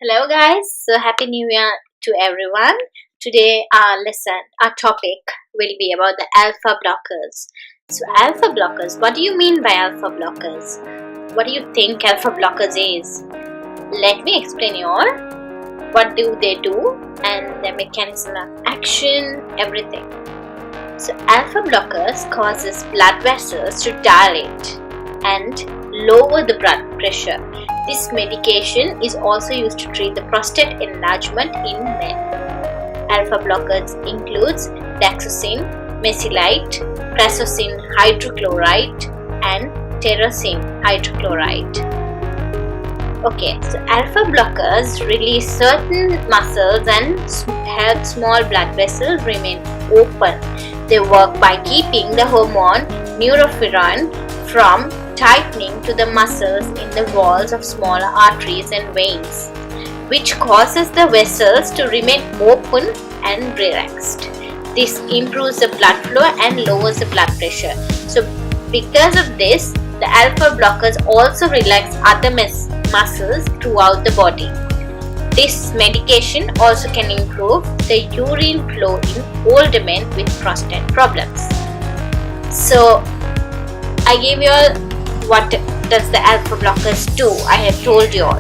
Hello guys, so happy new year to everyone. Today our topic will be about the alpha blockers. So alpha blockers, what do you mean by alpha blockers? What do you think alpha blockers is? Let me explain you all. What do they do and the mechanism of action, everything. So alpha blockers causes blood vessels to dilate and lower the blood pressure. This medication is also used to treat the prostate enlargement in men. Alpha blockers includes daxosin, mesylite, prazosin hydrochloride and tyrosine hydrochloride. Okay, so alpha blockers release certain muscles and help small blood vessels remain open. They work by keeping the hormone neurophyrin from tightening to the muscles in the walls of smaller arteries and veins, which causes the vessels to remain open and relaxed. This improves the blood flow and lowers the blood pressure. So because of this, the alpha blockers also relax other muscles throughout the body. This medication also can improve the urine flow in older men with prostate problems. So I gave you all what does the alpha blockers do. I have told you all.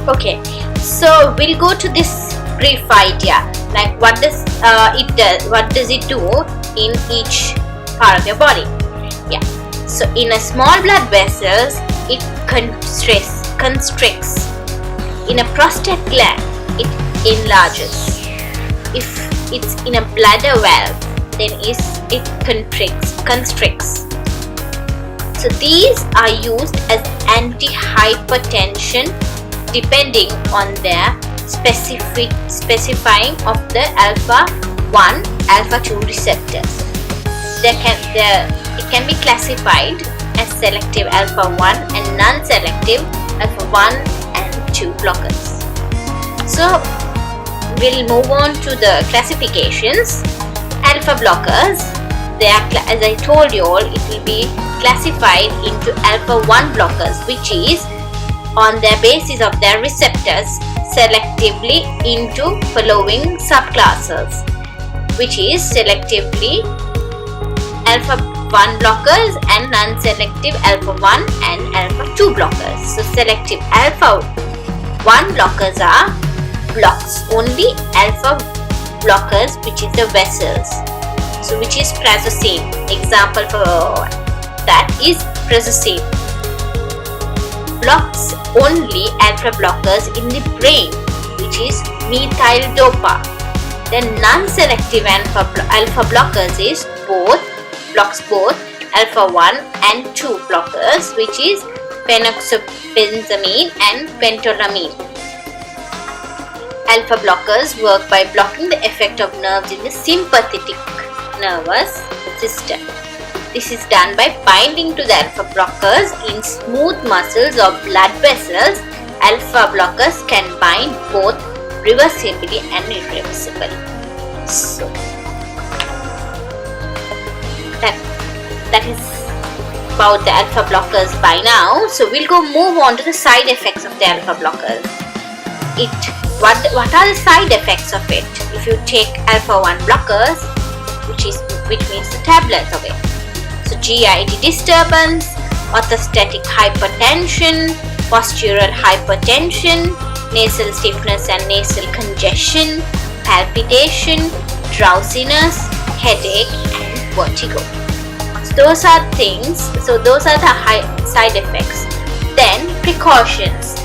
Okay, so we'll go to this brief idea, like what does it do in each part of your body. Yeah, so in a small blood vessels it constricts. In a prostate gland it enlarges. If it's in a bladder valve, then it constricts. So these are used as anti-hypertension depending on their specifying of the alpha 1, alpha 2 receptors. It can be classified as selective alpha 1 and non-selective alpha 1 and 2 blockers. So we'll move on to the classifications. Alpha blockers, as I told you all, it will be classified into alpha 1 blockers, which is on their basis of their receptors selectively into following subclasses, which is selectively alpha 1 blockers and non-selective alpha 1 and alpha 2 blockers. So selective alpha 1 blockers are blocks only alpha blockers, which is the vessels. So which is prazosin. Example for that is prazosin. Blocks only alpha blockers in the brain, which is methyl dopa. Then non-selective alpha blockers is blocks both alpha 1 and 2 blockers, which is phenoxybenzamine and phentolamine. Alpha blockers work by blocking the effect of nerves in the sympathetic nervous system. This is done by binding to the alpha blockers in smooth muscles or blood vessels. Alpha blockers can bind both reversibly and irreversibly. So that is about the alpha blockers by now. So we'll move on to the side effects of the alpha blockers. What are the side effects of it? If you take alpha 1 blockers, which means the tablets of it. So GIT disturbance, orthostatic hypertension, postural hypertension, nasal stiffness and nasal congestion, palpitation, drowsiness, headache and vertigo. So those are the side effects. Then precautions: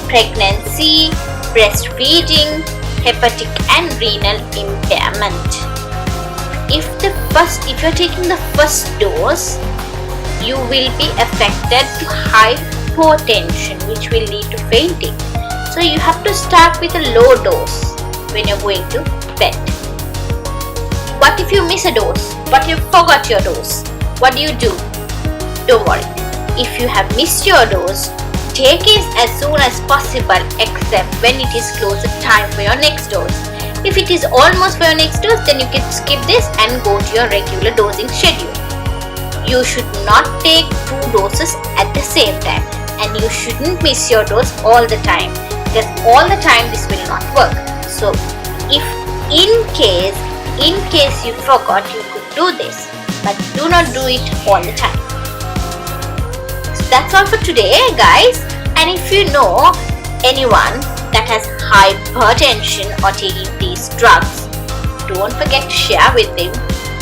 pregnancy, breastfeeding, hepatic and renal impairment. If you're taking the first dose, you will be affected to hypotension, which will lead to fainting. So you have to start with a low dose when you're going to bed. What if you miss a dose? What if you forgot your dose? What do? Don't worry. If you have missed your dose, take it as soon as possible, except when it is close to time for your next dose. If it is almost for your next dose, then you can skip this and go to your regular dosing schedule. You should not take 2 doses at the same time, and you shouldn't miss your dose all the time. because all the time this will not work. So if in case you forgot, you could do this, but do not do it all the time. So that's all for today, guys. And if you know anyone that has hypertension or taking these drugs, don't forget to share with them,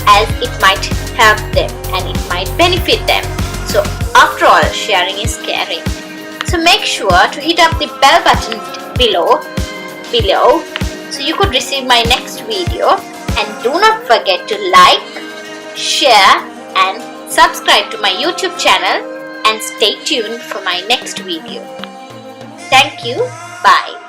as it might help them and it might benefit them. So after all, sharing is caring. So make sure to hit up the bell button below so you could receive my next video. And do not forget to like, share and subscribe to my YouTube channel, and stay tuned for my next video. Thank you. Bye.